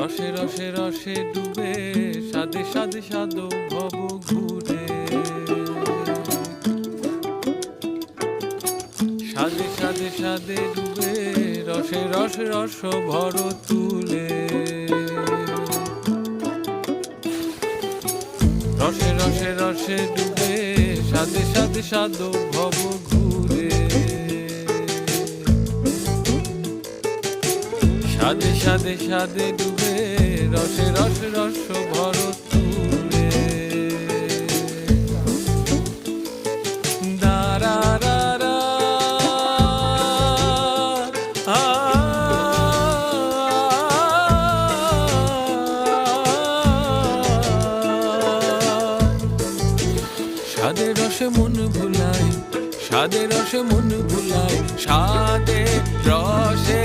রসে রসে রসে ডুবে সাদে সাদে সাদো ভব ঘুরে সাদে সাদে সাদে ডুবে রসে রসে রস ভর তুলে রসে রসে রসে ডুবে সাদে সাদে সাদো ভব ঘুরে সাদে সাদে সাদে ডুবে রসে রসে রস ভর তুলে দারা রা রা সাদে রসে মন ভুলায় সাদে রসে মন ভুলায় সাদে রসে